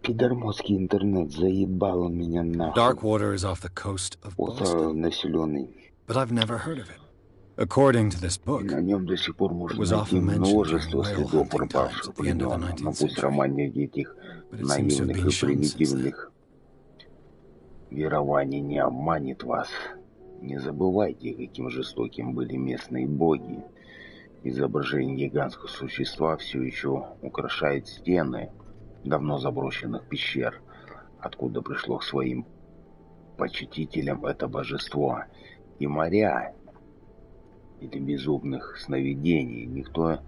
Пидормоский интернет заебал он меня нахуй. Остров населенный. И на нем до сих пор можно найти множество следов пропавших времен. Но пусть романтики этих наивных и примитивных верований не обманет вас. Не забывайте, каким жестоким были местные боги. Изображение гигантского существа все еще украшает стены давно заброшенных пещер, откуда пришло к своим почитителям это божество. И моря или безумных сновидений никто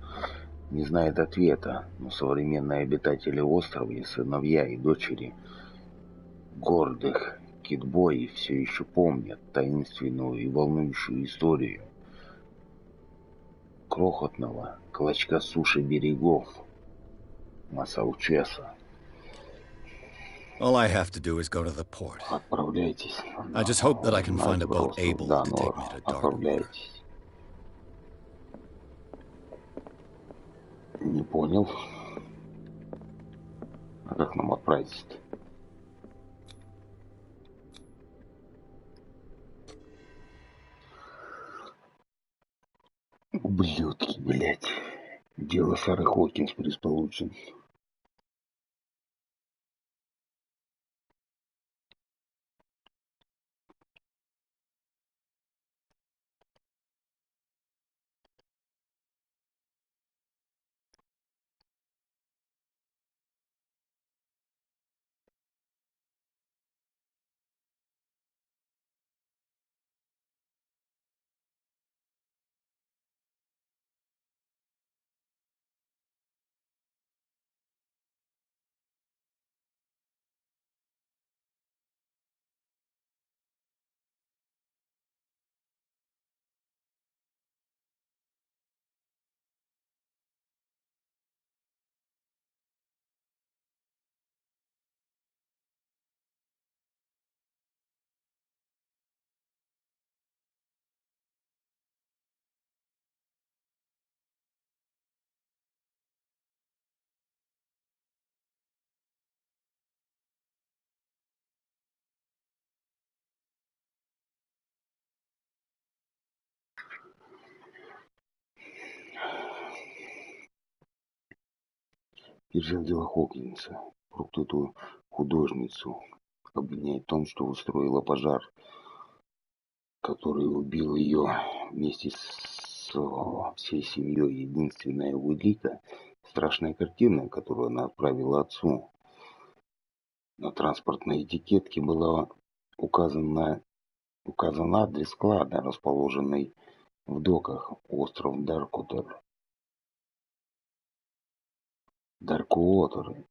не знает ответа, но современные обитатели острова и сыновья и дочери гордых китбои все еще помнят таинственную и волнующую историю крохотного клочка суши берегов Массачусетса. All I have to do is go to the port. Отправляйтесь. I just hope that I can find a boat able to take me to dark water. Не понял. А как нам отправиться-то? Ублюдки, блядь. Дело Сары Хокинс предположим. Держал дело Хокинса, проклятую художницу, обвиняет в том, что устроила пожар, который убил ее вместе с всей семьей. Единственная улика — страшная картина, которую она отправила отцу. На транспортной этикетке была указан адрес склада, расположенный в доках, остров Даркуотер.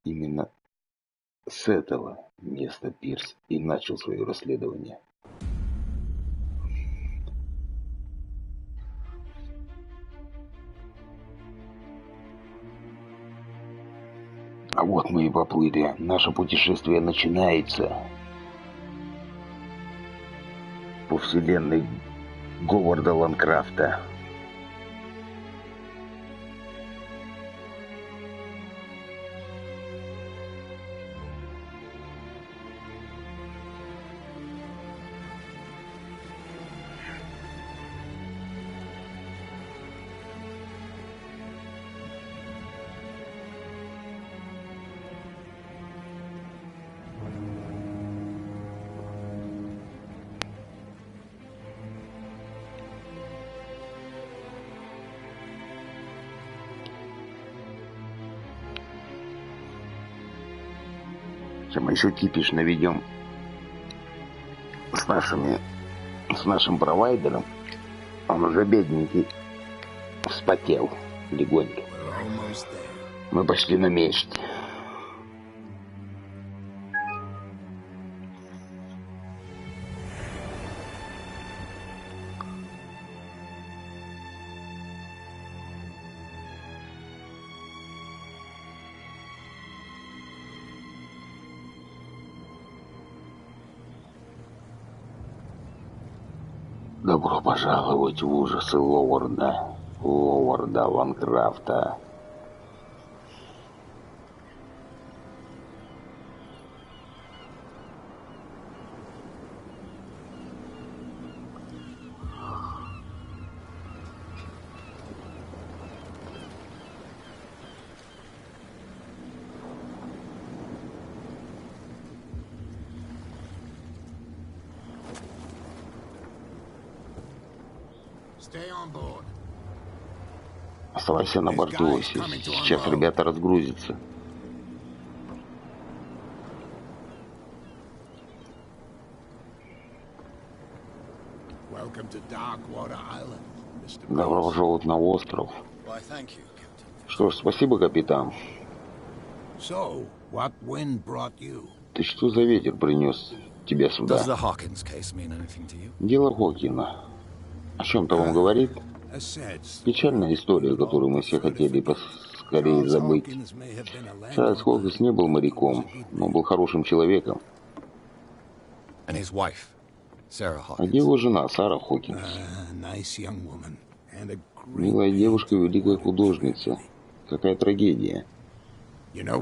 Именно с этого места Пирс и начал свое расследование. А вот мы и поплыли. Наше путешествие начинается. По вселенной Говарда Ланкрафта. Чем еще кипиш наведем с нашим провайдером. Он уже бедненький вспотел легонько. Мы почти на месте. Добро пожаловать в ужасы Ловарда Ланкрафта. Оставайся на борту. Сейчас ребята разгрузятся. Добро пожаловать на остров. Что ж, спасибо, капитан. Ты что за ветер принес тебя сюда? Дело Хокина. О чем-то вам говорит? Печальная история, которую мы все хотели поскорее забыть. Чарльз Хокинс не был моряком, но был хорошим человеком. А где его жена, Сара Хокинс? Милая девушка, великая художница. Какая трагедия. Видите,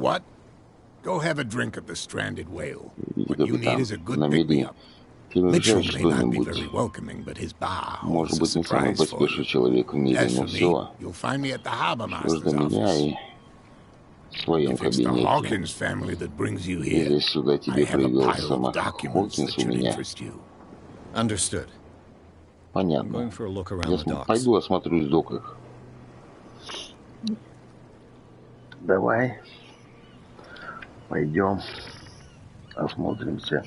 капитан, набери. Ты взял что-нибудь. Может быть, не самый поспешный человек в мире, но все. Что ж до меня и в своем кабинете. Если сюда тебе привел сама Хокинс у меня. Понятно. Я пойду осмотрюсь в доках. Давай. Пойдем. Осмотримся.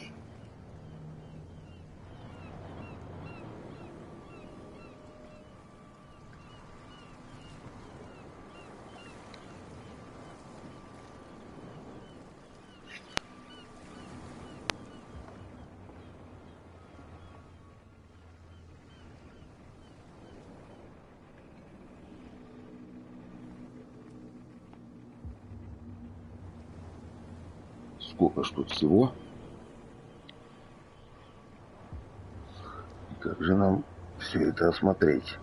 Сколько ж тут всего? Как же нам все это осмотреть?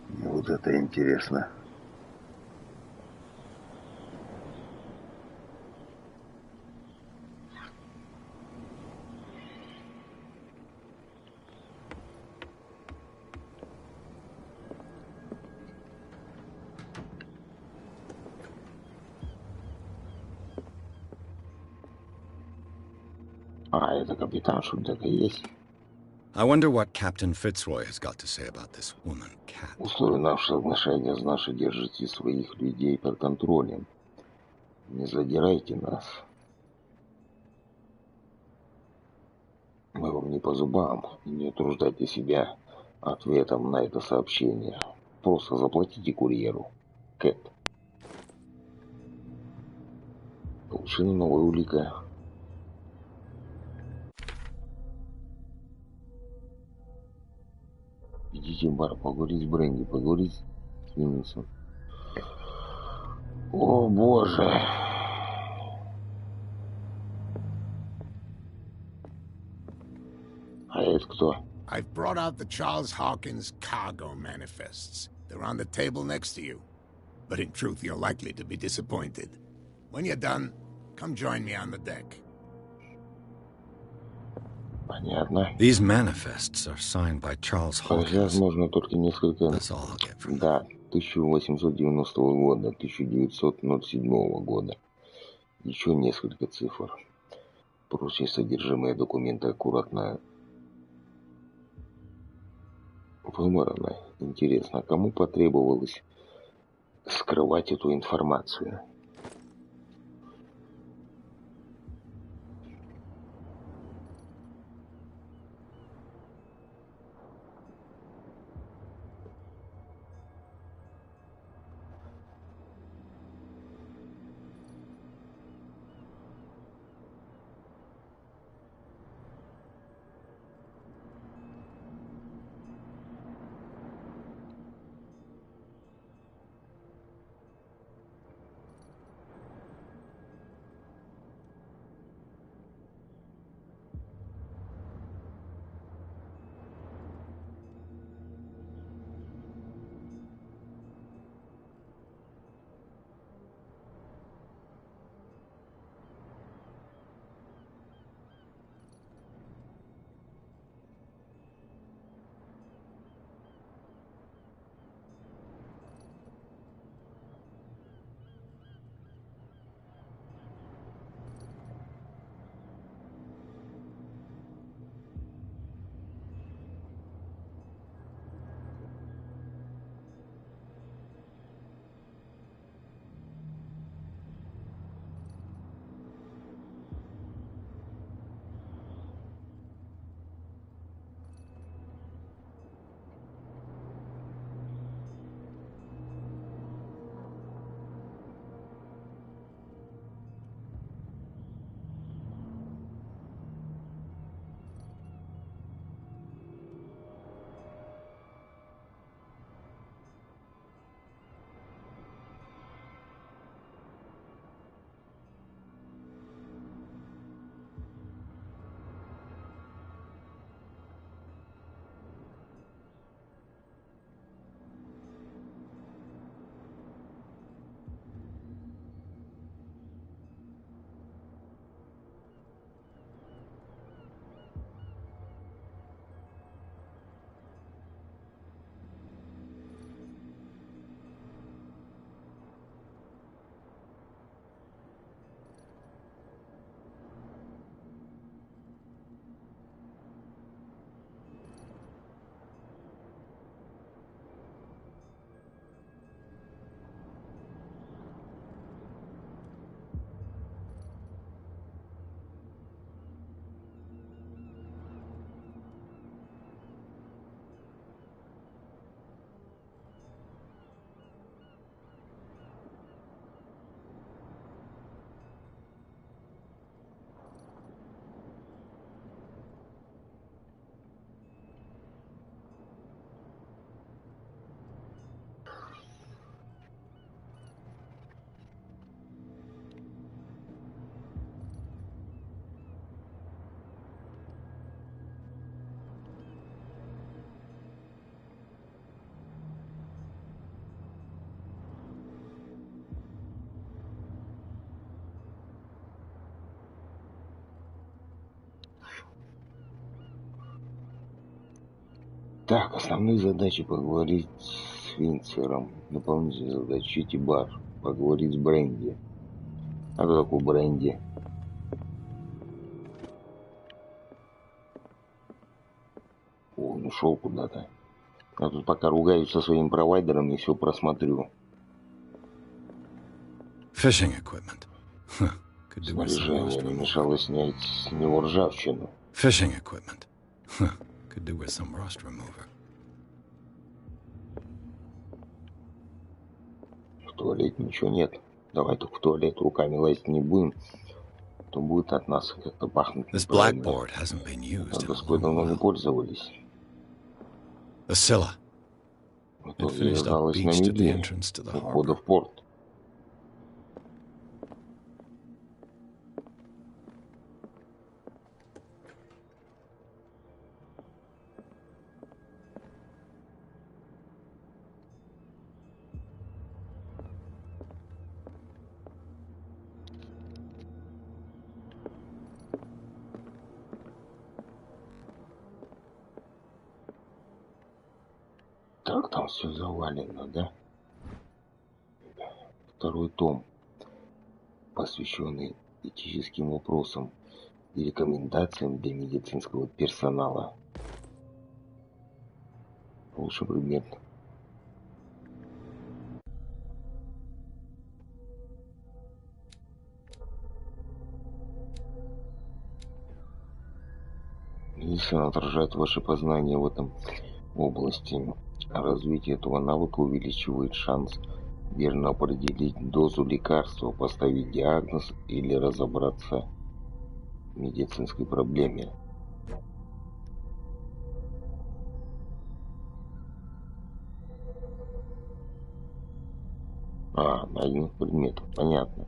Мне вот это интересно. А, это капитан, что так и есть. I wonder what Captain Fitzroy has got to say about this woman, Cat. Условия нашего отношения наши держите своих людей под контролем. Не задирайте нас. Мы вам не по зубам. Не утруждайте себя ответом на это сообщение. Просто заплатите курьеру. Кэт. Получена новая улика. Идите в бар, поговорить с Бренди, поговорить с Виннисом. О, боже. А это кто? I've brought out the Charles Hawkins cargo manifests. They're on the table next to you. But in truth, you're likely to be disappointed. When you're done, come join me on the deck. Понятно. These manifests are signed by Charles Hawkins. Возможно, только несколько... That's all I'll get from Да, 1890 года, 1907 года. Еще несколько цифр. Прочее содержимое документа аккуратно вымарано. Интересно, а кому потребовалось скрывать эту информацию? Так, основные задачи: поговорить с Винцером. Дополнительные задачи: бар. Поговорить с Бренди. А кто такой Бренди? О, он ушел куда-то. Я тут пока ругаюсь со своим провайдером и все просмотрю. Fishing equipment. Could do with some Снаряжение rust не remover. мешало снять с него ржавчину. Fishing equipment. Could do with some rust remover. В туалете ничего нет. Давай только в туалет руками лазить не будем. То будет от нас как-то пахнуть This неправильно. blackboard hasn't been used in a Доской long давно не while. пользовались. The Scylla. В It итоге finished up осталось на beached at the мели entrance to the у входа harbor. в порт. Так там все завалено, да? Второй том, посвященный этическим вопросам и рекомендациям для медицинского персонала. Лучший предмет. Медицина отражает ваши познания в этом области. А развитие этого навыка увеличивает шанс верно определить дозу лекарства, поставить диагноз или разобраться в медицинской проблеме. Найденных предметов, понятно.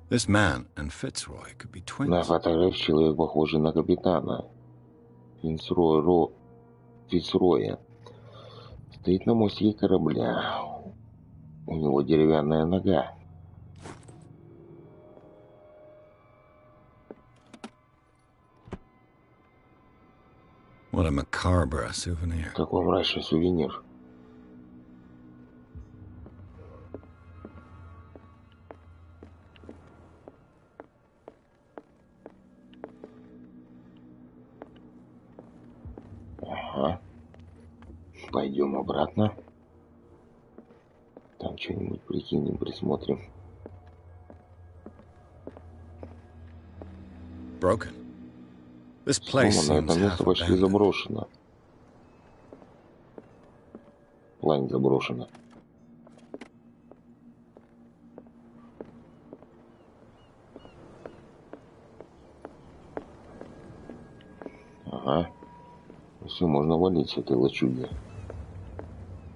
This man and Fitzroy could be На twins. фотографии человек, похожий на капитана Фицроя, стоит на мостике корабля. У него деревянная нога. What a macabre souvenir. Какой мрачный сувенир. Ага. Пойдем обратно. Там что-нибудь прикинем, присмотрим. Broken. This place Сломано, seems это место half почти abandoned. заброшено. В плане заброшено. Ага. Все, можно валить с этой лачуги.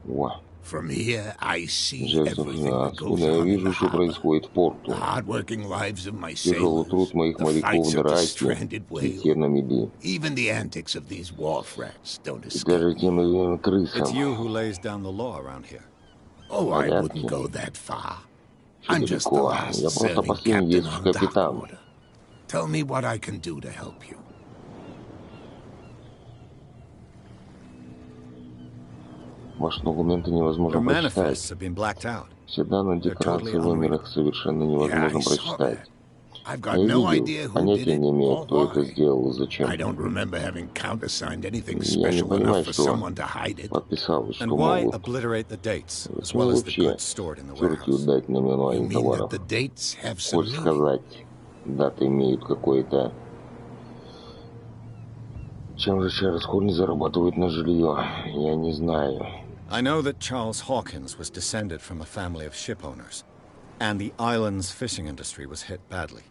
О, From here, I see жертв, everything that goes отсюда я on in вижу, the что harbor. происходит в порту. The hard-working lives of my Тяжелый sailors, труд моих the моряков, fights of the драки, stranded битье whale, на мели. even the antics of these wharf rats don't И escape даже me. тем и It's крысам. you who lays down the law around here. Oh, I Порядки. wouldn't go that far. Всё I'm just the далеко. last Я просто serving последний captain действующий on dock капитан. order. Tell me what I can do to help you. Ваши документы Your невозможно manifests прочитать. have been blacked out. Все данные декларации в номерах совершенно Yeah, невозможно I saw that. прочитать. I've Я got no видел, idea who did понятия it не имею, or кто это why. сделал и зачем. I don't remember having countersigned anything Я не special понимаю, enough for что someone to hide it. подписал, And что why могут. obliterate the dates, as Зачем well as the вообще goods stored in the терки warehouse? удать на You наименование mean that товаров? the dates have some Хочешь meaning? сказать, даты имеют какое-то... Чем же Чарльз Хорни зарабатывает на жилье? Я не знаю. I know that Charles Hawkins was descended from a family of ship owners, and the island's fishing industry was hit badly.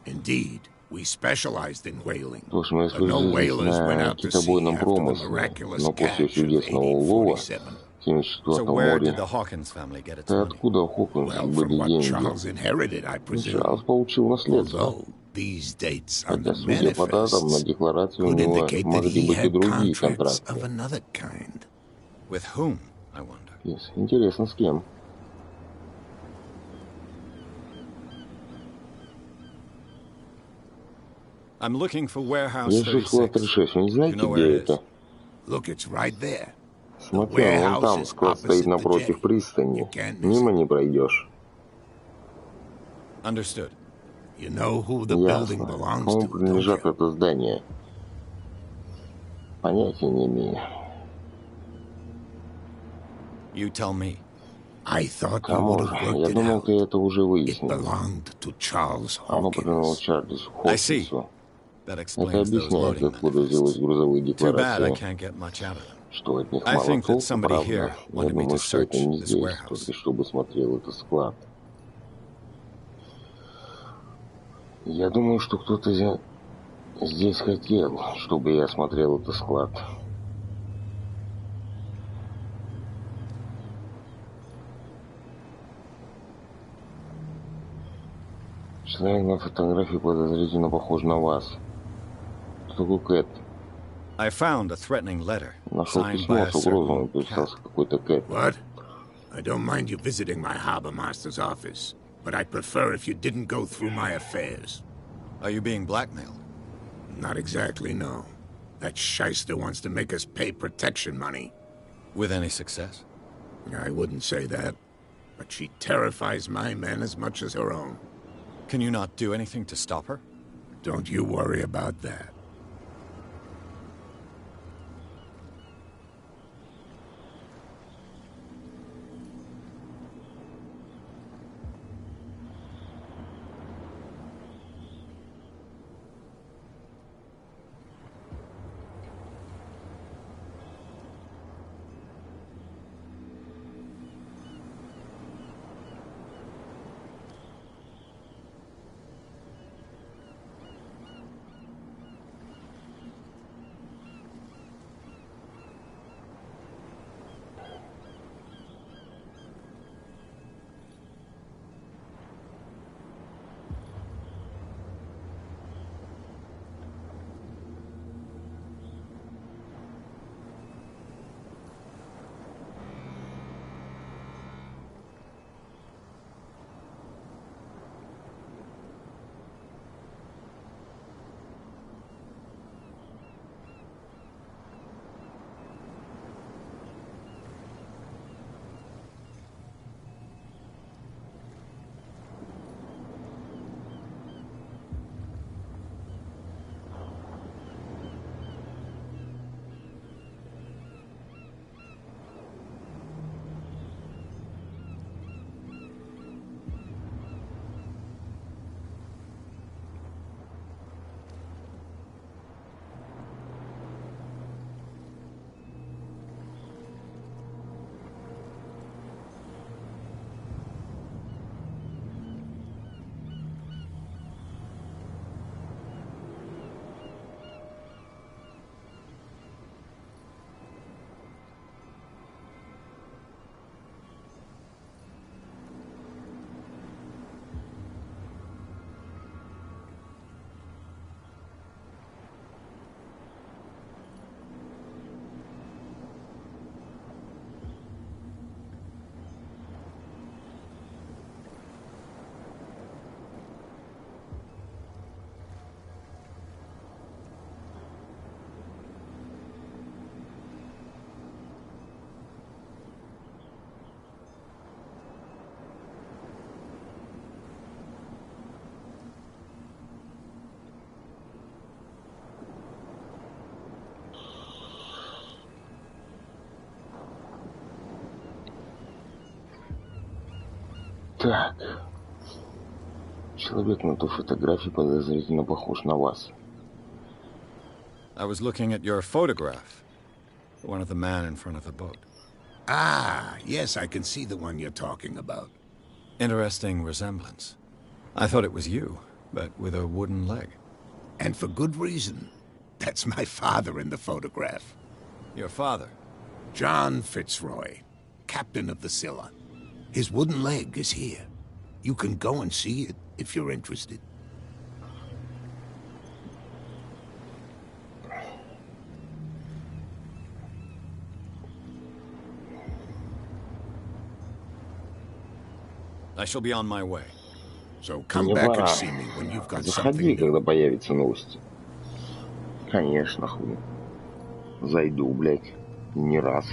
Indeed. We specialized in whaling, В общем, я but no служил whalers went на out to sea китобойном after the промысле, miraculous но после catch of чудесного улова 1847. в 74 So where did море. the Hawkins family get its И money? откуда у Хокинса Well, были from what деньги? Charles inherited, I Чарльз presume. получил наследство. Although these dates on Хотя, the судя по датам, на manifests декларации у could него indicate that могли he быть и had другие contracts of контракты. another kind. With whom, I wonder? Yes. Интересно, с кем? I'm looking for warehouse Я ищу склад 36. 36. Вы не You знаете, know where где it is? это? Look, it's right there. Смотри, вон там склад стоит напротив пристани. Мимо не пройдешь. Understood. You know who the building Ясно. belongs Кому to, don't принадлежит you? это здание? Понятия не имею. You tell me. I thought you Кому would же? have worked Я it думал, out. ты это уже It выяснил. belonged to Charles Оно принадлежало Hawkins. Чарльзу I see. Хокинсу. That Это explains those объясняет, loading откуда взялись manifests. грузовые Too bad I декларации. can't get much out of them. Что от них I мало think that толку, somebody правда? here Я wanted me думаю, to что это search не this здесь, warehouse. только чтобы смотрел этот склад. Я думаю, что кто-то здесь хотел, чтобы я осмотрел этот склад. Человек на фотографии подозрительно похож на вас. Кто такой Кэт? I found a threatening letter Нашел signed by письмо a с угрозой, certain написался cat. какой-то Кэт. What? I don't mind you visiting my harbor master's office, but I'd prefer if you didn't go through my affairs. Are you being blackmailed? Not exactly, no. That shyster wants to make us pay protection money. With any success? I wouldn't say that, but she terrifies my men as much as her own. Can you not do anything to stop her? Don't you worry about that. Так. Человек на той фотографии подозрительно похож на вас. I was looking at your photograph. One of the man in front of the boat. Ah, yes, I can see the one you're talking about. Interesting resemblance. I thought it was you, but with a wooden leg. And for good reason. That's my father in the photograph. Your father? John Fitzroy, captain of the Scylla. His wooden leg is here. You can go and see it if you're interested. I shall be on my way. So come Мне back пора. and see me when you've got Заходи, something когда new. появятся новости. Конечно, хуй. Зайду, блядь. И не раз.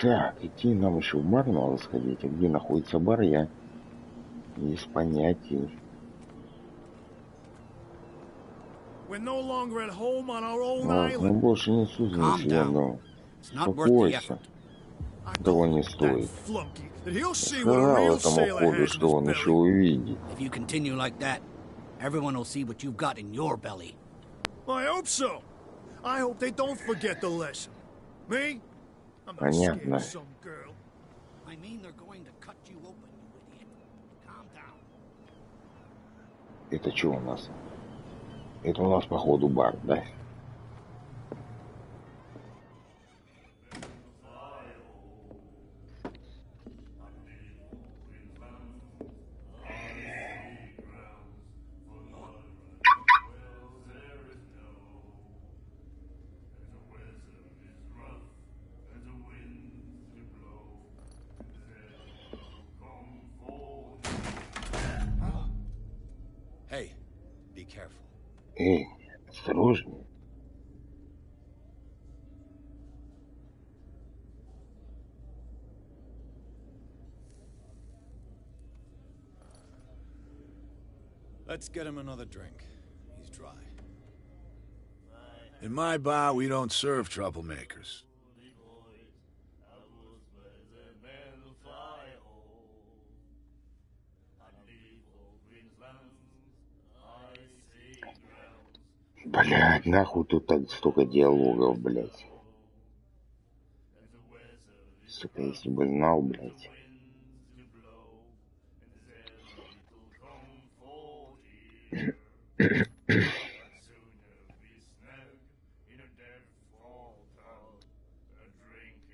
Так, идти нам еще в бар надо сходить. А где находится бар, я без понятия. Ах, мы больше не сузим одного. Успокойся. Того не стоит. Сказал этому ходу, что он еще увидит. Понятно. Это что у нас? Это у нас, походу, бар, да? Hey, be careful. Эй, осторожнее. Let's get him another drink. He's dry. In my bar, we don't serve troublemakers. Блядь, нахуй тут так столько диалогов, блядь. Сука, если бы знал, блядь.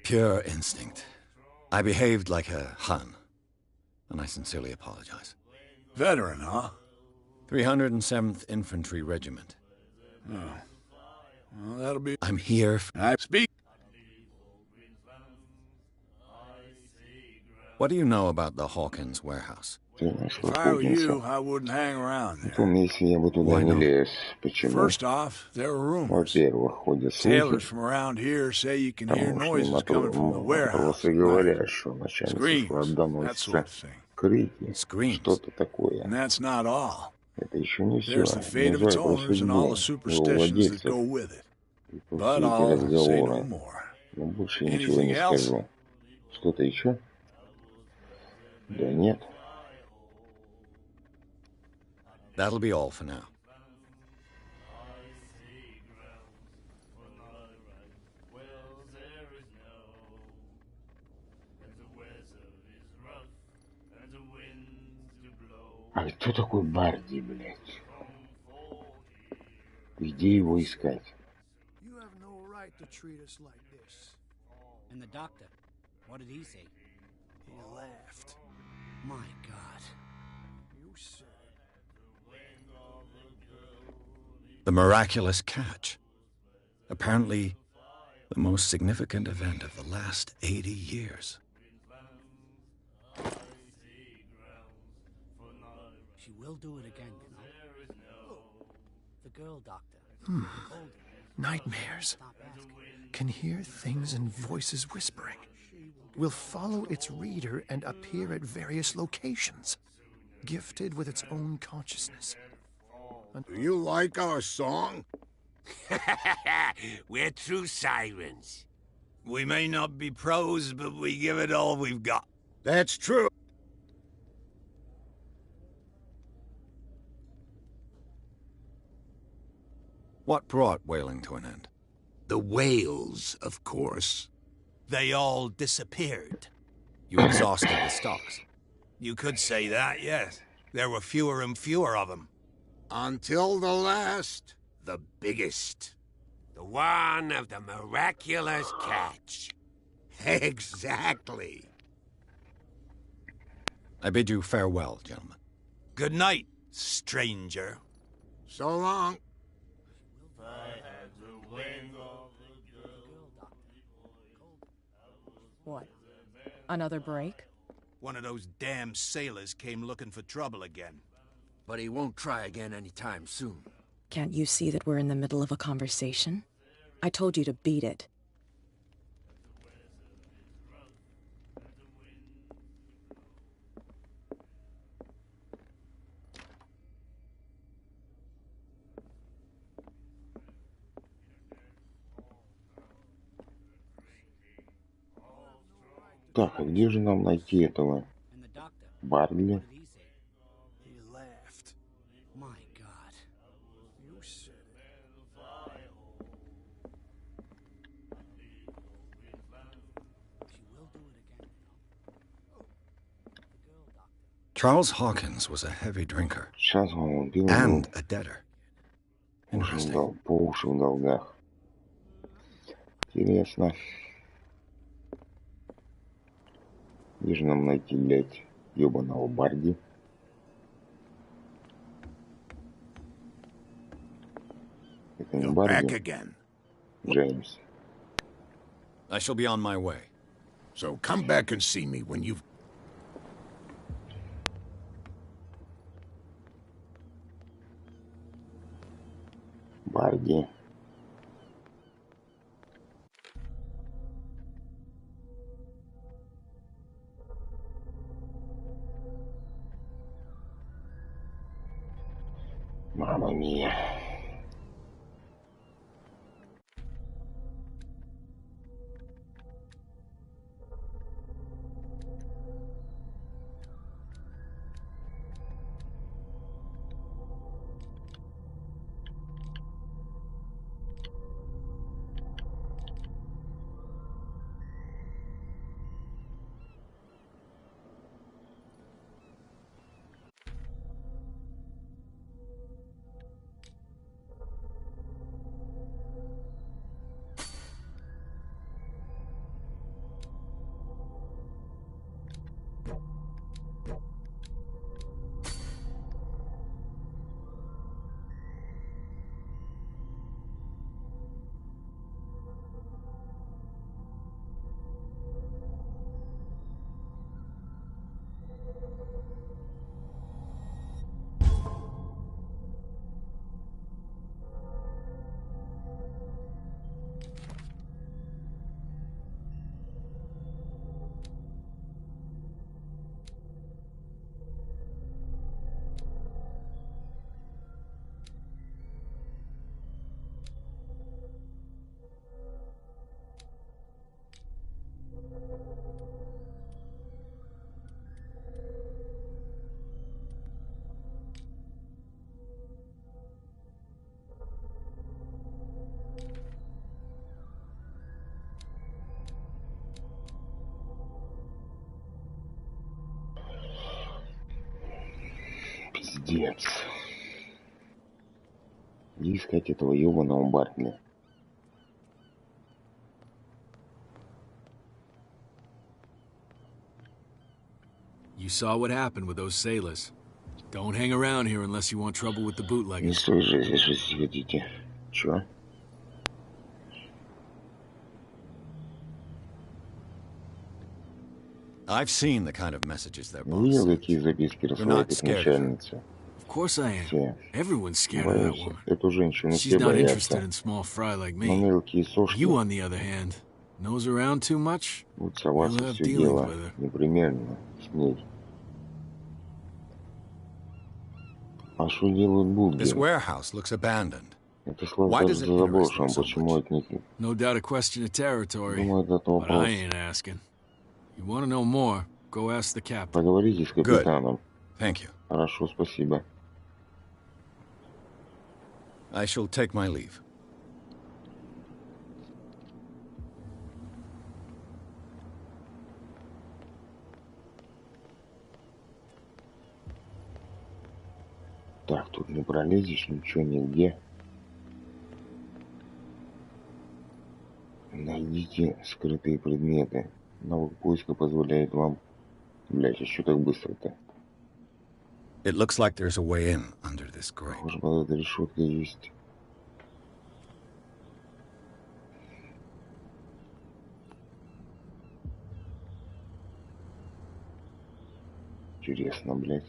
Pure instinct. I behaved like a Hun, and I sincerely apologize. Veteran, huh? 307th Infantry Regiment. Oh. Well, that'll be... I'm here. I speak. What do you know about the Hawkins warehouse? If I were you, I wouldn't hang around there. Если я бы туда не лез. Почему? First off, there are rumors. Во-первых, ходят Sailors слухи, from around here say you can hear потому что noises coming from the warehouse. матросы говорят, что начальник Screams, склада that sort доносится of thing. крики, Screams. что-то такое. And that's not all. Это еще не все. There's the fate of its owners and all the superstitions that go with it. But I'll say no more. Но больше ничего не Anything else? скажу. Что-то еще? Да нет. That'll be all for now. А кто такой Барди, блядь? Где его искать? You have no right to treat us like this. And the doctor, what did he say? He laughed. My God. You said The miraculous catch. Apparently, the most significant event of the last 80 years. She will do it again, you know. The girl doctor. nightmares. Stop asking. Can hear things and voices whispering. Will follow its reader and appear at various locations. Gifted with its own consciousness. Do you like our song? We're true sirens. We may not be pros, but we give it all we've got. That's true. What brought whaling to an end? The whales, of course. They all disappeared. You exhausted the stocks. You could say that, yes. There were fewer and fewer of them. Until the last. The biggest. The one of the miraculous catch. Exactly. I bid you farewell, gentlemen. Good night, stranger. So long. What? Another break? One of those damn sailors came looking for trouble again. But he won't try again anytime soon. Can't you see that we're in the middle of a conversation? I told you to beat it. Так, а где же нам найти этого And the doctor, Барли? what did he say? He laughed. My God. You said it. She will do it again, you know. The girl doctor. Charles Hawkins was a heavy drinker Сейчас он пил and a debtor. по уши в долгах. Интересно. Где же нам найти, блядь, ёбаного Барди? Это не You're back Барди, again. Джеймс. I shall be on my way. So come back and see me when you've... Барди. Мама мия. Пиздец. И искать этого ёбаного Бартли. You saw what happened with those sailors. Don't hang around here unless you want trouble with the Не bootleggers. стой же, если хотите. Чё? I've seen the kind of messages their boss Видел, sends. какие записки You're рассылает not их scared of her. начальница? Of course I am. Все. Everyone's scared of that Боюсь. woman. Эту женщину She's все not interested боятся. in small fry like Но me. мелкие сошки You, on the other hand, nose around too much? будут соваться You'll have все dealings дело. with her. Непременно. С ней. А что делают This бургеры? warehouse looks abandoned. Это Why does кажется it interest them заброшенным. so Почему much? от них? No doubt a question of territory. Думаю, это But I вопрос. ain't asking. You want to know more? Go ask the captain. Поговорите с капитаном. Thank you. Хорошо, спасибо. I shall take my leave. Так, тут не пролезешь, ничего нигде. Найдите скрытые предметы. Навык поиска позволяет вам... Блять, а что так быстро-то? It looks like there's a way in under this grate. Может, под этой решеткой есть... Интересно, блять.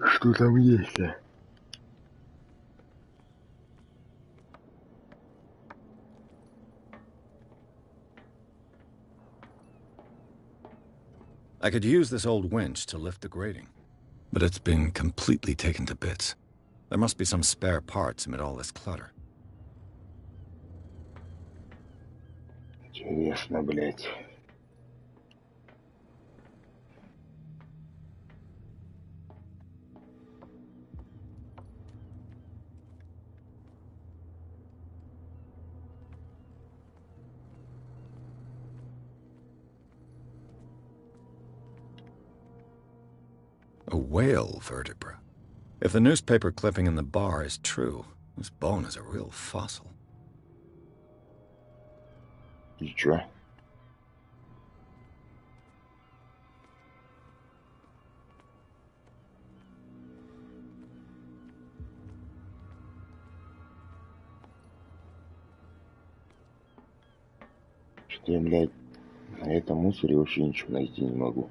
Что там есть, а? I could use this old winch to lift the grating, but it's been completely taken to bits. There must be some spare parts amid all this clutter. Интересно, блять. A whale vertebra. If the newspaper clipping in the bar is true, this bone is a real fossil. И чё? Что я, блядь, на этом мусоре вообще ничего найти не могу.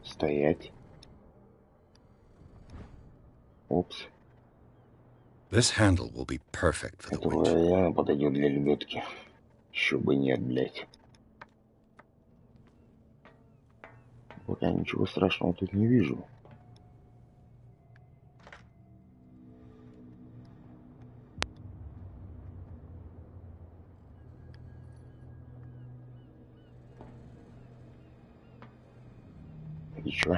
Стоять. Опс. This handle will be perfect for the Это winch. реально подойдет для лебедки. Еще бы нет, блядь. Пока ничего страшного тут не вижу. И чё?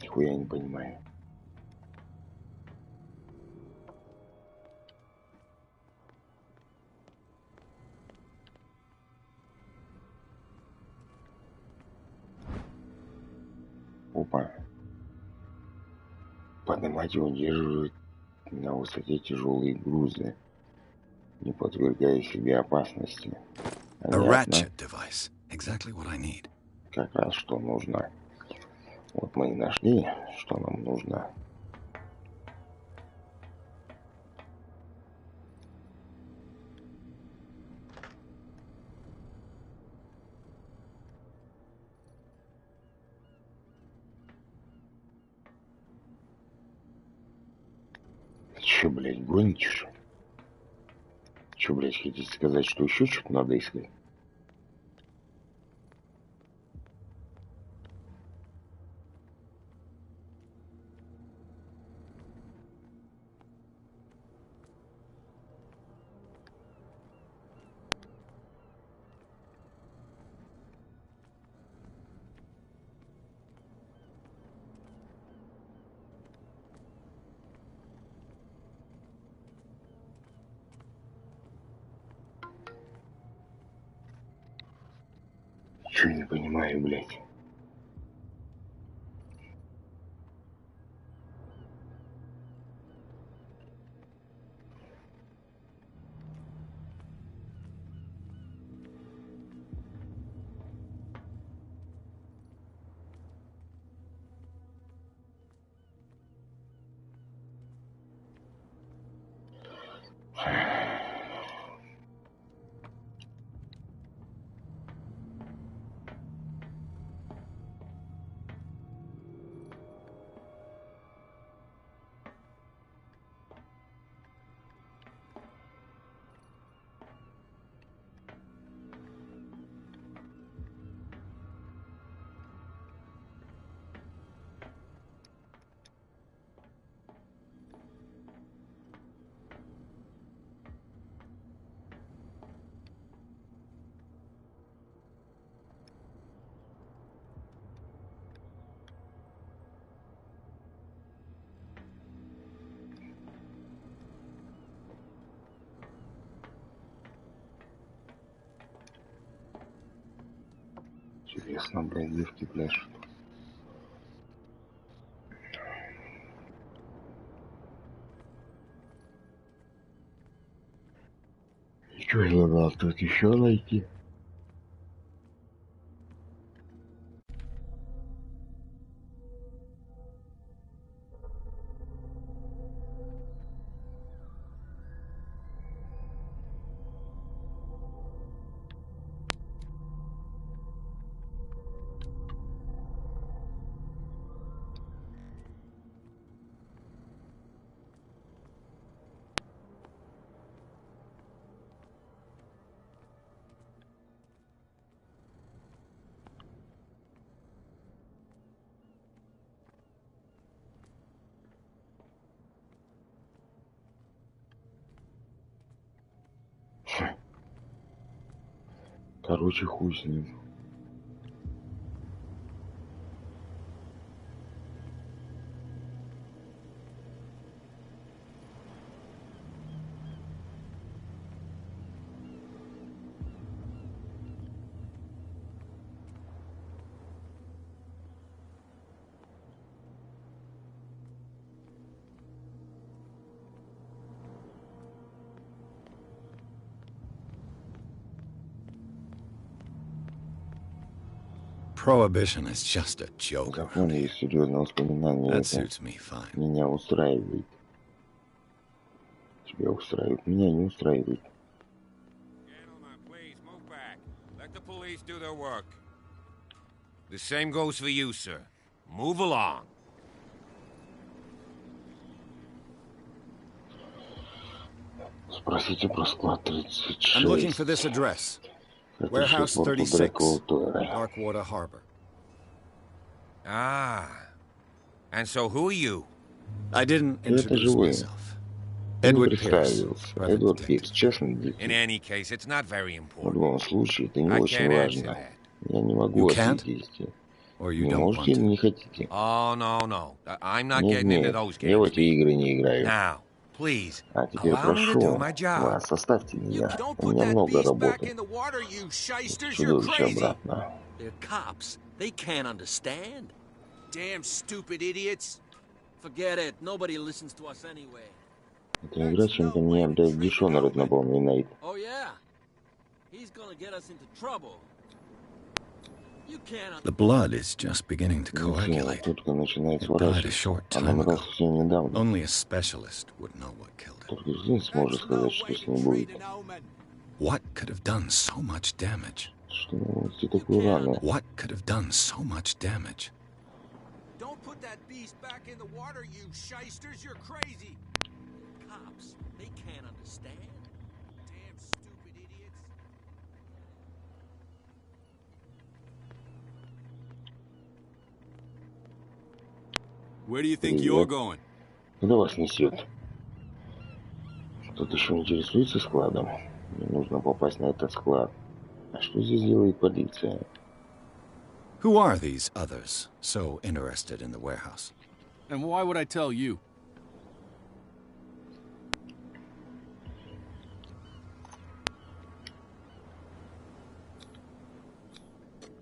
Нихуя не понимаю. Опа. Поднимать и удерживать на высоте тяжелые грузы, не подвергая себе опасности. A Понятно. ratchet device. Exactly what I need. Как раз что нужно. Вот мы и нашли, что нам нужно. Че, блядь, гонишь? Че, блядь, хотите сказать, что еще что-то надо искать? Чё не понимаю, блядь. Интересно, блядь, девки пляшут. И что я надо тут еще найти? Короче, хуй с ним. Prohibition is just a joke. Закон есть серьезное воспоминание. That Это suits me fine. меня устраивает. Тебя устраивает, меня не устраивает. Gentlemen, please move back. Let the police do their work. The same goes for you, sir. Move along. Спросите про склад 36. I'm looking for this address. Warehouse 36, Darkwater Harbor. Ah. And so who are you? I didn't introduce myself. Edward Pierce. Эдвард Пирс, честный детектив. In any case, it's not very В important. любом случае, это не I очень can't answer важно. that. Я не могу You can't? ответить. Or you Не don't можете want или to? не хотите? Oh, no. I'm not Нет, getting into нет, those я в games. эти игры не играю. Now, please, А теперь allow me to do прошу my job. вас, оставьте You меня. don't У put меня that много beast back работы. in the water, you shysters. You're Чудовище crazy. обратно. They're cops. They can't understand. Damn stupid idiots. Forget it. Nobody listens to us anyway. Эта игра чем-то мне, блядь, Дишонер напоминает. Oh yeah. He's gonna get us into trouble. The blood is just beginning to coagulate. Только начинает It died a сворачиваться. short Она time умерла ago. совсем недавно. Only a specialist would know what killed it. Только здесь сможет сказать, что с ней будет. What could have done so much damage? Что нанести такую рану? What could have done so much damage? Don't put that beast back in the water, you shysters. You're crazy. Cops, they can't understand. Damn stupid idiots. Where do you think you're going? Куда вас несет? Кто-то еще интересуется складом? Мне нужно попасть на этот склад. А что здесь делает полиция? Who are these others so interested in the warehouse? And why would I tell you?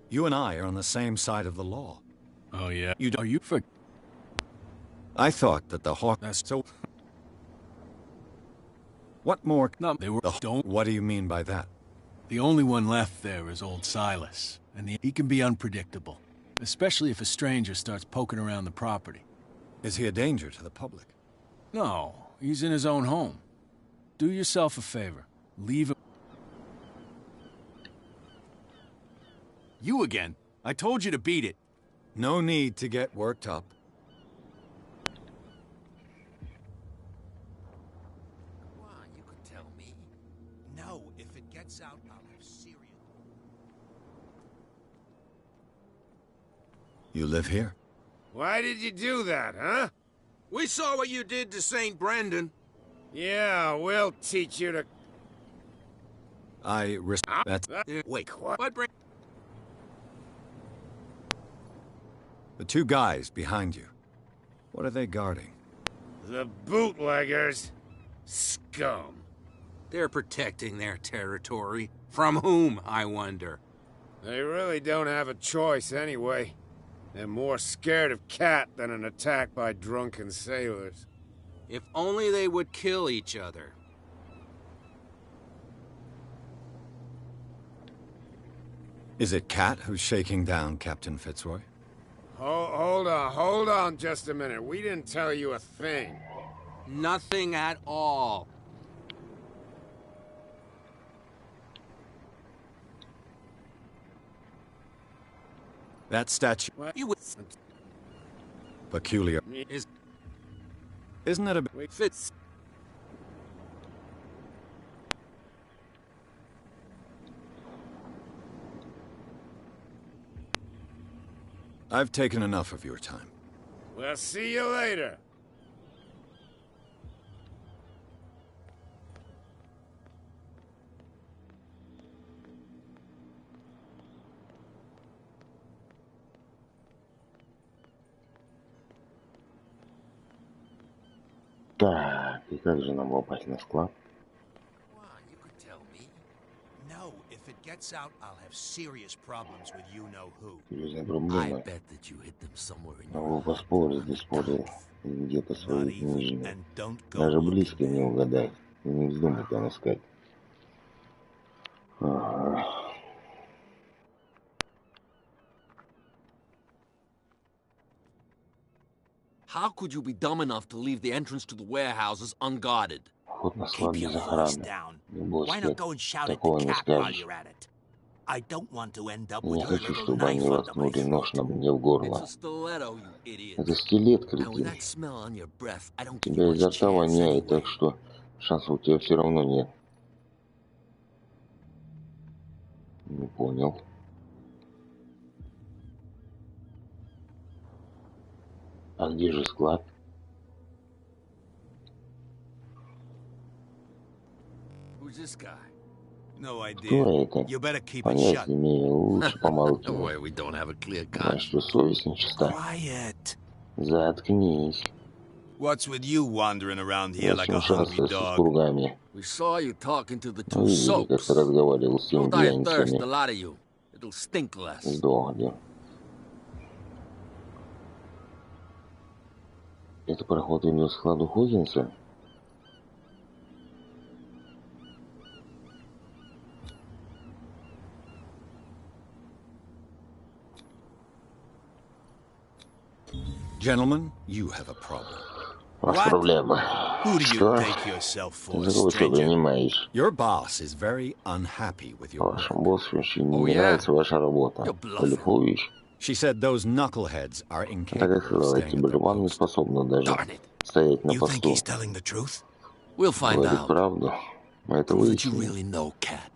You and I are on the same side of the law. Oh, yeah. Are you for... I thought that the Hawk... That's so... What more? No, they were... Don't... What do you mean by that? The only one left there is old Silas, and he can be unpredictable, especially if a stranger starts poking around the property. Is he a danger to the public? No, he's in his own home. Do yourself a favor. Leave him... You again? I told you to beat it. No need to get worked up. Come on, you could tell me. No, if it gets out, I'll have serious... You live here? Why did you do that, huh? We saw what you did to St. Brendan. Yeah, we'll teach you to... I risk... That's... Wait, what? The two guys behind you. What are they guarding? The bootleggers. Scum. They're protecting their territory. From whom, I wonder? They really don't have a choice anyway. They're more scared of Cat than an attack by drunken sailors. If only they would kill each other. Is it Cat who's shaking down Captain Fitzroy? Hold on just a minute. We didn't tell you a thing. Nothing at all. That statue... You would... Peculiar. Isn't it a bit... Fitz. I've taken enough of your time. We'll see you later. Так, и как же нам попасть на склад? Серьезная проблема. Могу поспорить, ты спорил где-то свои книжные. Даже близко не угадать. И не вздумай там искать. Ага. How could you be dumb enough to leave the entrance to the warehouses unguarded? Вход на склад без охраны. Не бойся, такого не скажешь. Не хочу, чтобы они воткнули нож мне в горло. Это стилет, кретин. Тебя изо рта воняет, так что шансов у тебя все равно нет. Не понял. А где же склад? Кто это? Понять не имею, лучше помалкивай. А что, совесть нечиста? Заткнись. What's with you wandering around here like a hungry с кругами. We saw you talking to the two Видели, как ты разговаривал с теми пьяницами. Сдохли. Это проход имел к складу Хоггинса? Gentlemen, you have a problem. Ваша проблема. Who do you Что? take yourself Ты for, за кого себя stranger? принимаешь? Your boss is very unhappy with your work. Вашему боссу очень Oh, не yeah? нравится ваша работа. You're bluffing. Блефуешь. She said those knuckleheads are Так и incapable of сказала, staying эти at their болваны не post. способны даже Darn it. стоять на You think посту. he's telling the truth? We'll find Говорит out. правду. Мы это Prove that you выясним. really know, Cat.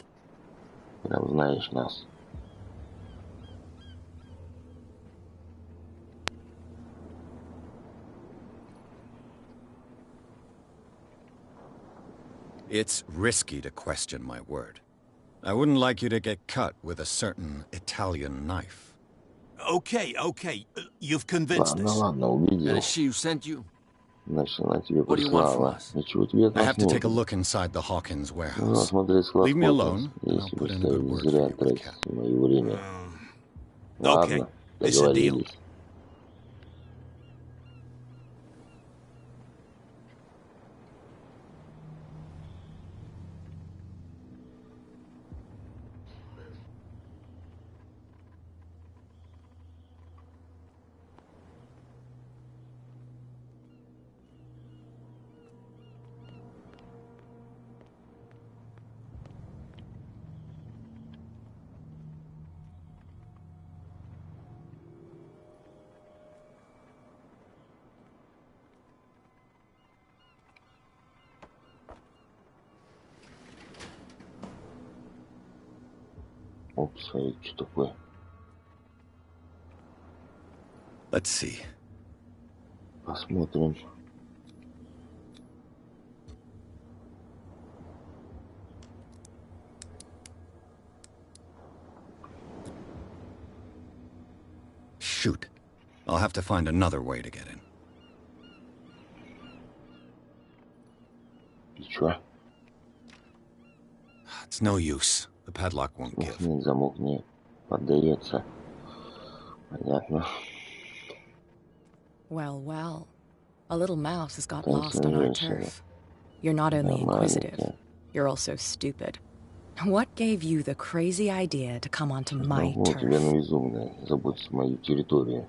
Прям знаешь нас. It's risky to question my word. I wouldn't like you to get cut with a certain Italian knife. Okay. You've convinced Ладно, us. ладно, And убедил. it's she who sent you? Значит, она тебе What do you want from прислала. us? Ничего тебе от I нас have to take a нужно. look inside the Hawkins Ну, warehouse. осмотреть склад Leave me Хокинс, alone, and I'll если put вы in a good не word for зря you with Cat. тратите мое время. Okay, Ладно, it's a deal. договорились. Опс, а это что такое? Let's see. Посмотрим. Shoot. I'll have to find another way to get in. И чё? It's no use. The padlock won't give. Нет, замок не поддается. Понятно. Well. A little mouse has got Thanks, lost on our женщина. turf. You're not only inquisitive, Нормально. you're also stupid. What gave you the crazy idea to come onto my Ну, тебя turf? на безумное. Заботься мою территорию.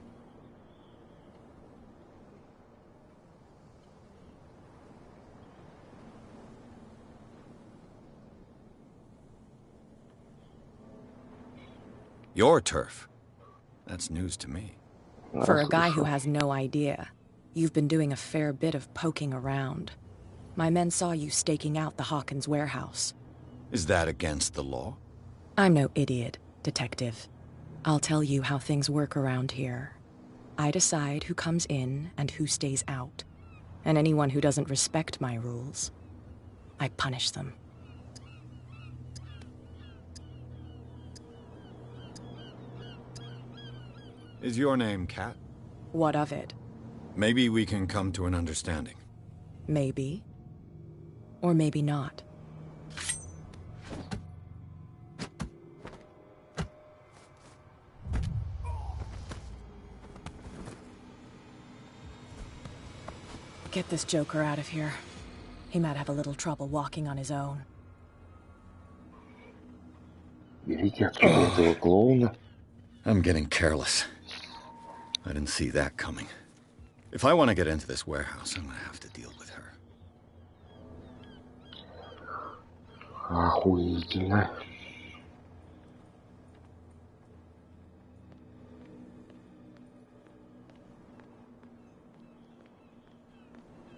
Your turf. That's news to me. For a guy who has no idea, you've been doing a fair bit of poking around. My men saw you staking out the Hawkins warehouse. Is that against the law? I'm no idiot, detective. I'll tell you how things work around here. I decide who comes in and who stays out. And anyone who doesn't respect my rules, I punish them. Is your name Cat? What of it? Maybe we can come to an understanding. Maybe. Or maybe not. Get this joker out of here. He might have a little trouble walking on his own. Берите отсюда этого клоуна. I'm getting careless. I didn't see that coming. If I want to get into this warehouse, I'm going to have to deal with her. Охуительно.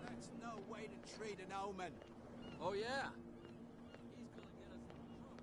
That's no way to treat an omen. Oh, yeah? He's gonna get us in trouble.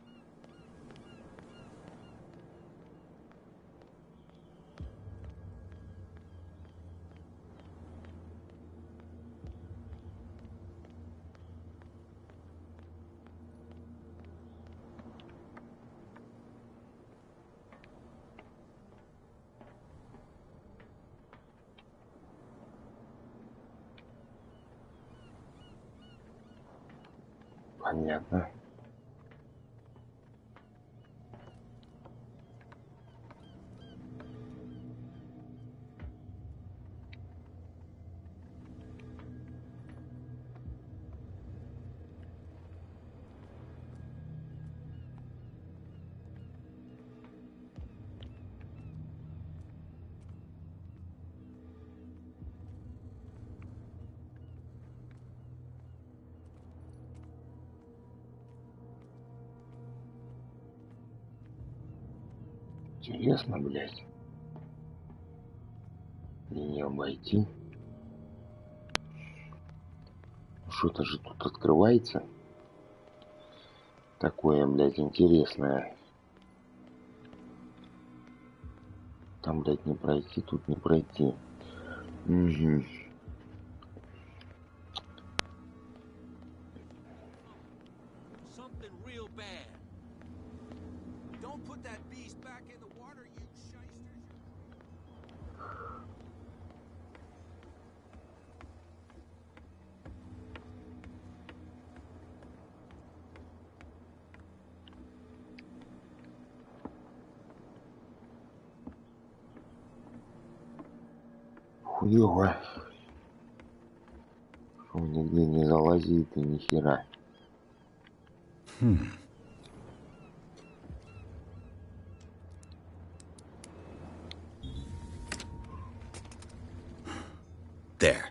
Понятно. Интересно, блядь. Мне не обойти. Что-то же тут открывается. Такое, блядь, интересное. Там, блядь, не пройти, тут не пройти. Угу. Something real bad. Don't put that beast back in the water, you shysters. Хуёво. Он нигде не залазит и ни хера. There.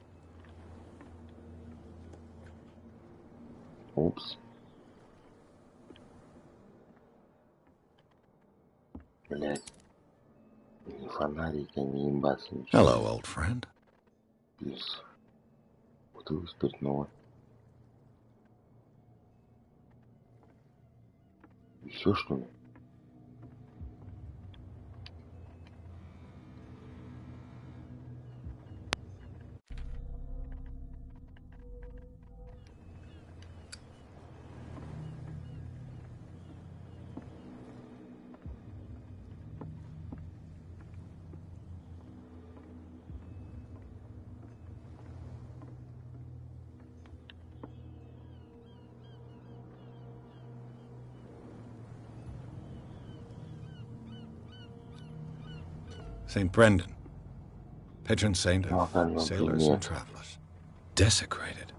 Упс. Блядь. Ни фонарика, ни имбаса, ничего. Hello, old friend. Плюс бутылка спиртного. Еще что ли? St. Brendan. Patron saint of Ага, sailors and travelers. Desecrated.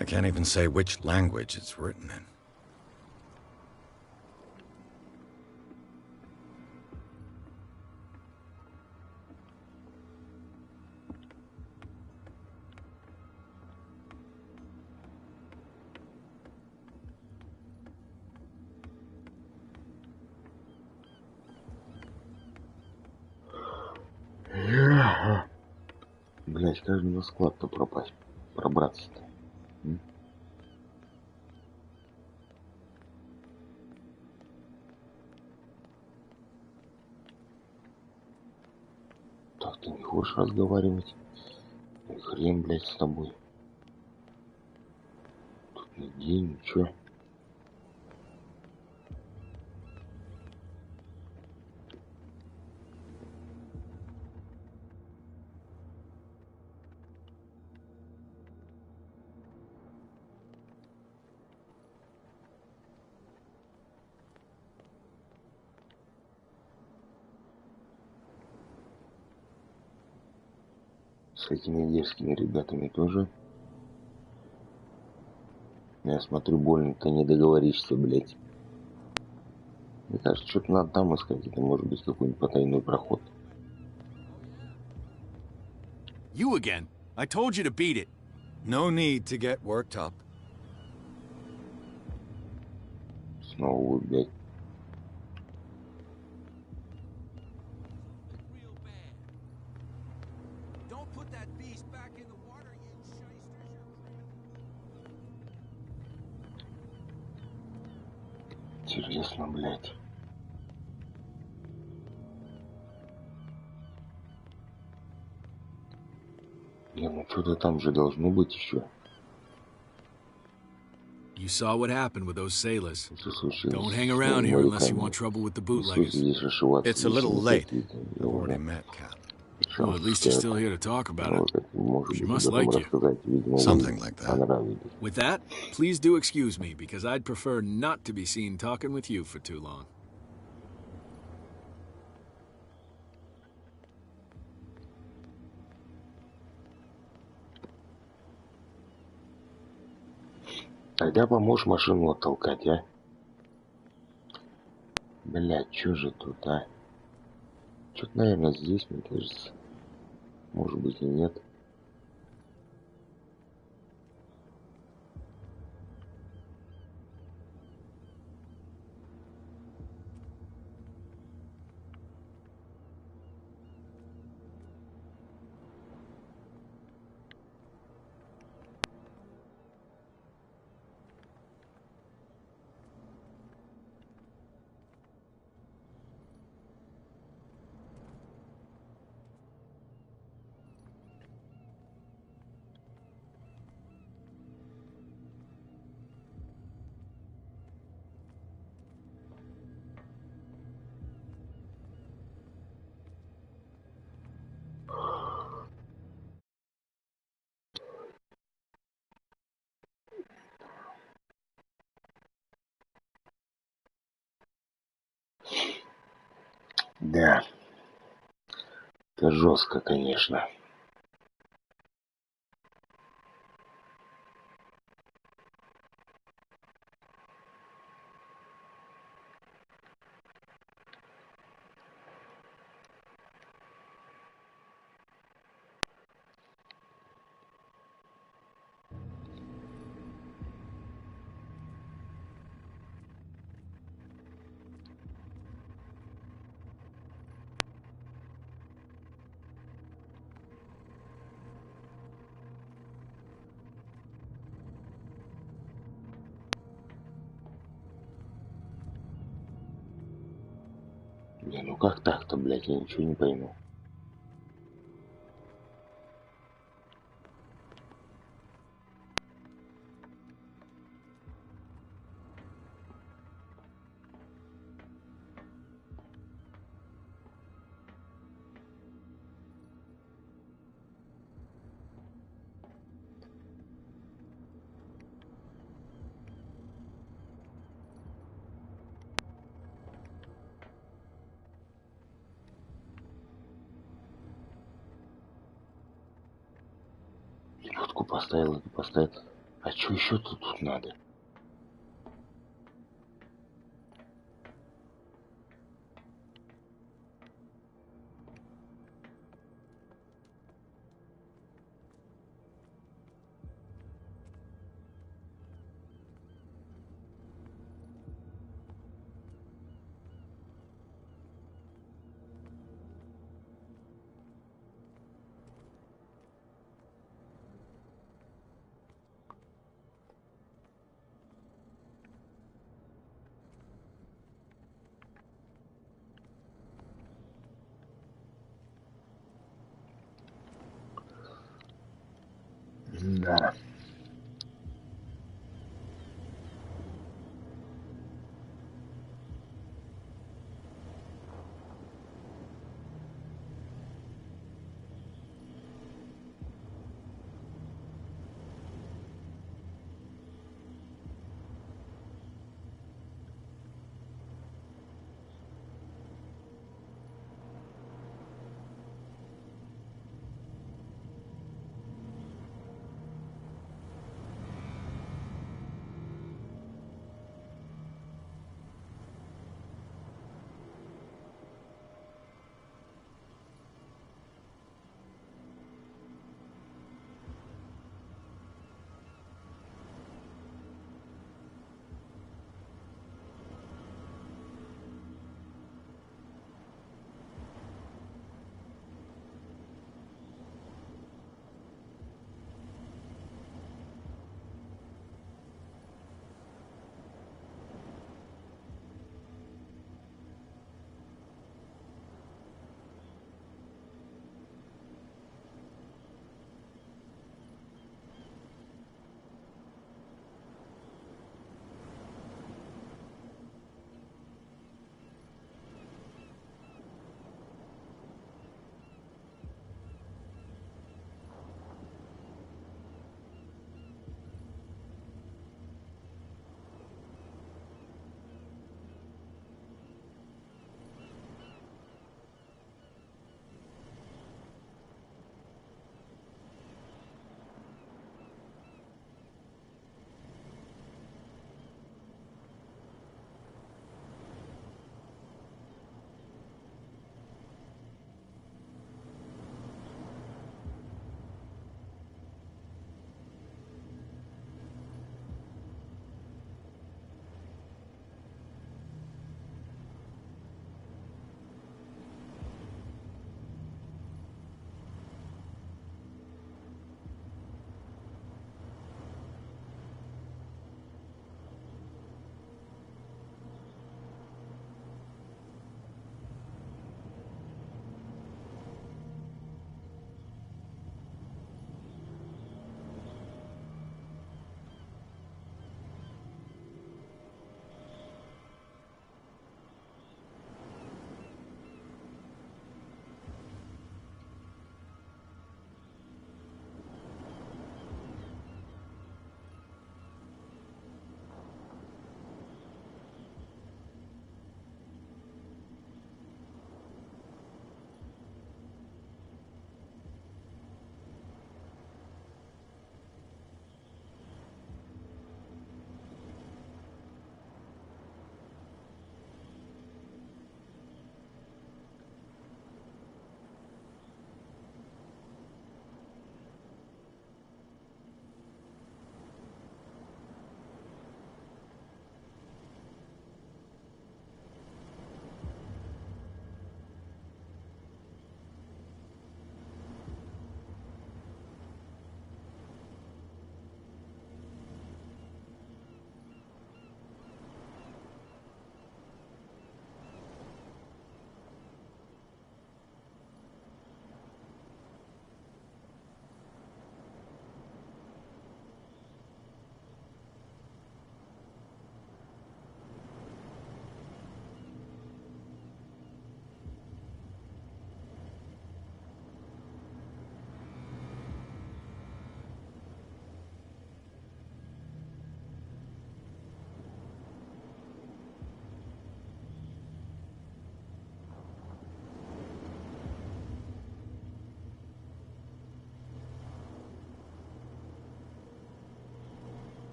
I can't even say which language it's written in. Блять, как же на склад-то пропасть, пробраться-то? Так, ты не хочешь разговаривать? Хрен, блять, с тобой. Тут нигде ничего. С этими дерзкими ребятами тоже. Я смотрю, больно-то не договоришься, блять. Мне кажется, что-то надо там искать. Это может быть какой-нибудь потайной проход. You again? I told you to beat it. No need to get worked up. Снова вот, блять. Real bad. Don't put that beast back in the water, you shysters. Интересно, блять. Не, ну что-то там же должно быть еще. You saw what happened with those sailors. Что случилось? Don't hang around here unless you want trouble with the bootleggers. Здесь расшиваться. It's a little вечно late. какие-то, I've already met Cat. Well, at least you're still here to talk about Ну, it. вот это, может She быть, must об этом like you. рассказать. Видимо, Something вы like that. понравились. With that, please do excuse me, because I'd prefer not to be seen talking with you for too long. Тогда поможешь машину оттолкать, а? Блядь, чё же тут, а? Чё-то, наверное, здесь, мне кажется. Может быть и нет. Да, это жестко, конечно. Не, ну как так-то, блядь, я ничего не пойму. И фотку поставил, и поставил. А что еще тут надо? Да.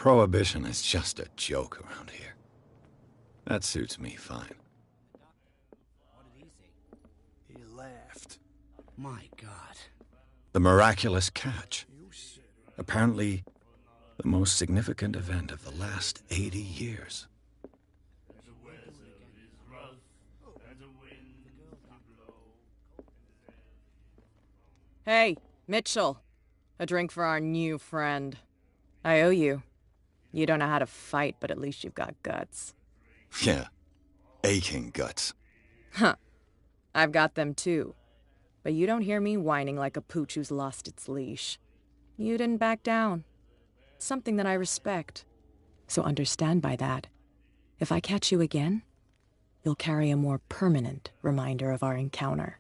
Prohibition is just a joke around here. That suits me fine. What did he say? He laughed. My God. The miraculous catch. Apparently, the most significant event of the last 80 years. Hey, Mitchell. A drink for our new friend. I owe you. You don't know how to fight, but at least you've got guts. Yeah, aching guts. Huh. I've got them too. But you don't hear me whining like a pooch who's lost its leash. You didn't back down. It's something that I respect. So understand by that, if I catch you again, you'll carry a more permanent reminder of our encounter.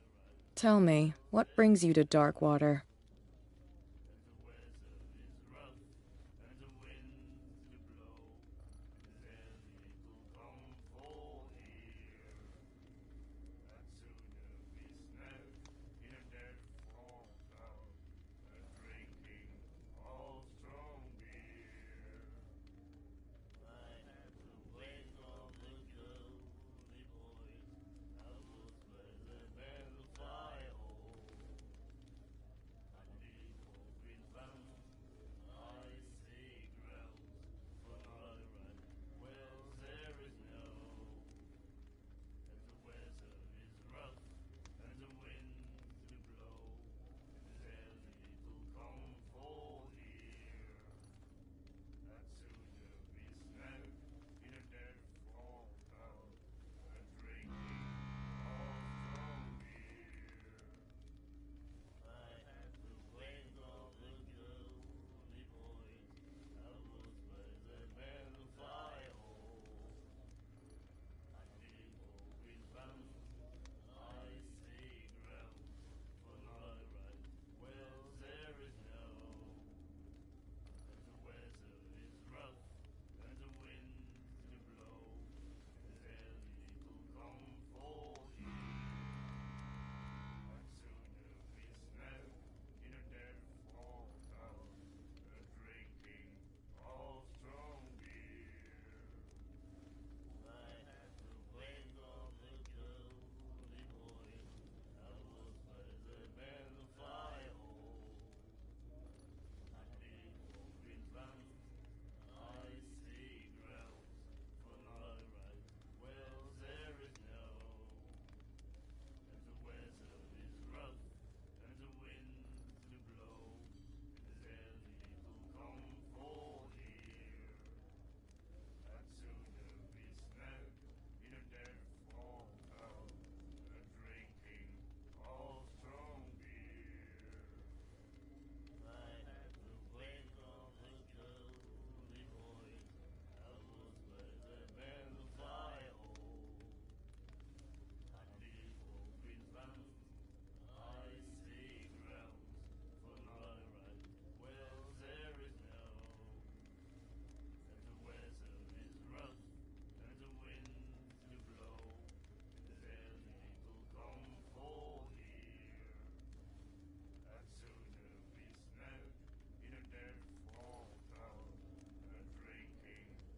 Tell me, what brings you to Darkwater?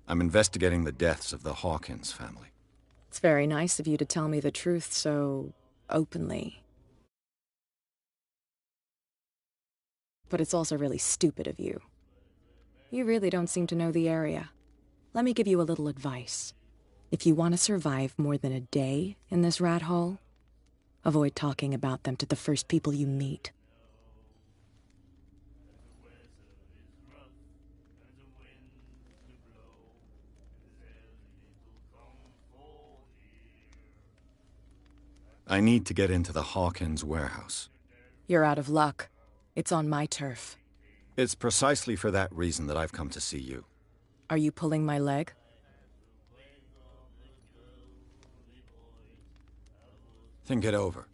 I'm investigating the deaths of the Hawkins family. It's very nice of you to tell me the truth so openly. But it's also really stupid of you. You really don't seem to know the area. Let me give you a little advice. If you want to survive more than a day in this rat hole, avoid talking about them to the first people you meet. I need to get into the Hawkins warehouse. You're out of luck. It's on my turf. It's precisely for that reason that I've come to see you. Are you pulling my leg? Think it over.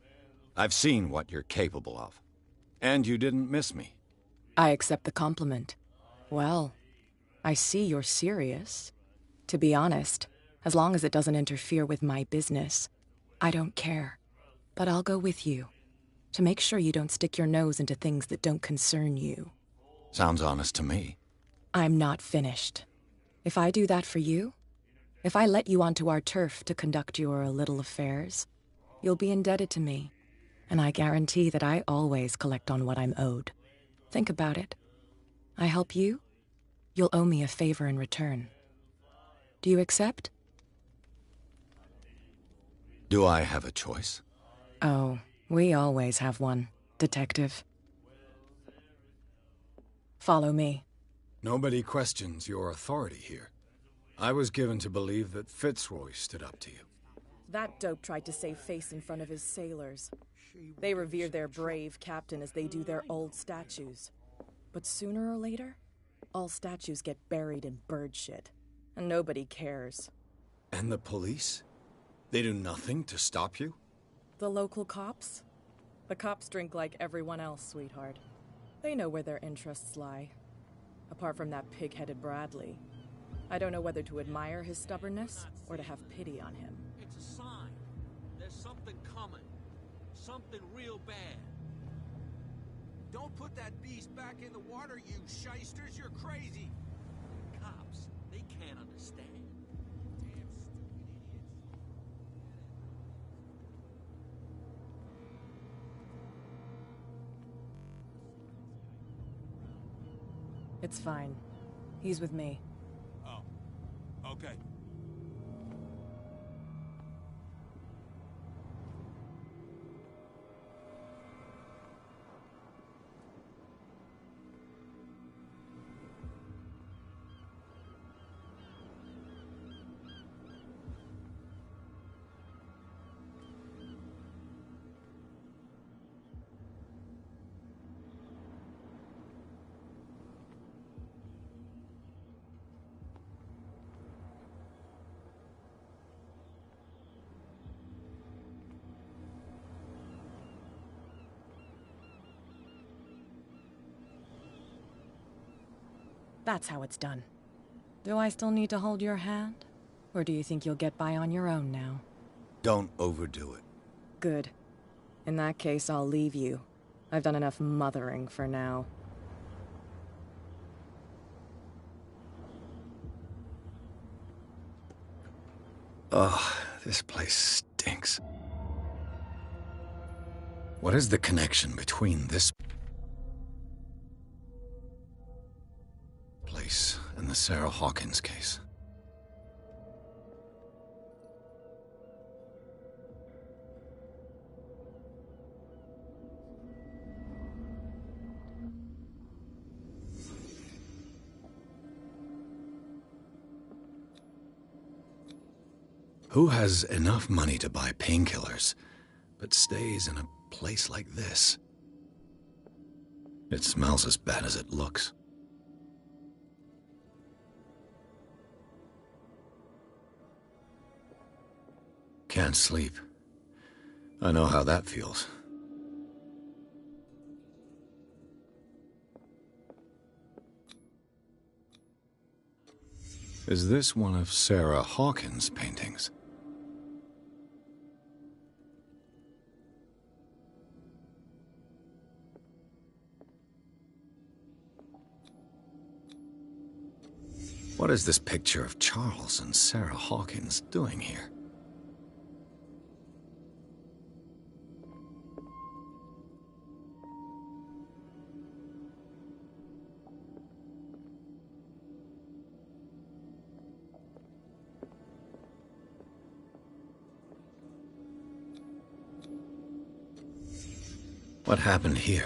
I've seen what you're capable of. And you didn't miss me. I accept the compliment. Well, I see you're serious. To be honest, as long as it doesn't interfere with my business, I don't care. But I'll go with you, to make sure you don't stick your nose into things that don't concern you. Sounds honest to me. I'm not finished. If I do that for you, if I let you onto our turf to conduct your little affairs, you'll be indebted to me, and I guarantee that I always collect on what I'm owed. Think about it. I help you, you'll owe me a favor in return. Do you accept? Do I have a choice? Oh, we always have one, Detective. Follow me. Nobody questions your authority here. I was given to believe that Fitzroy stood up to you. That dope tried to save face in front of his sailors. They revere their brave captain as they do their old statues. But sooner or later, all statues get buried in bird shit, and nobody cares. And the police? They do nothing to stop you? The local cops? The cops drink like everyone else, sweetheart. They know where their interests lie. Apart from that pig-headed Bradley, I don't know whether to admire his stubbornness or to have pity on him. It's a sign. There's something coming. Something real bad. Don't put that beast back in the water, you shysters. You're crazy. Cops, they can't understand. Damn stupid idiots. It's fine. He's with me. Oh, okay. That's how it's done. Do I still need to hold your hand? Or do you think you'll get by on your own now? Don't overdo it. Good. In that case, I'll leave you. I've done enough mothering for now. Ugh, this place stinks. What is the connection between this place and the Sarah Hawkins case? Who has enough money to buy painkillers, but stays in a place like this? It smells as bad as it looks. Can't sleep. I know how that feels. Is this one of Sarah Hawkins' paintings? What is this picture of Charles and Sarah Hawkins doing here? What happened here?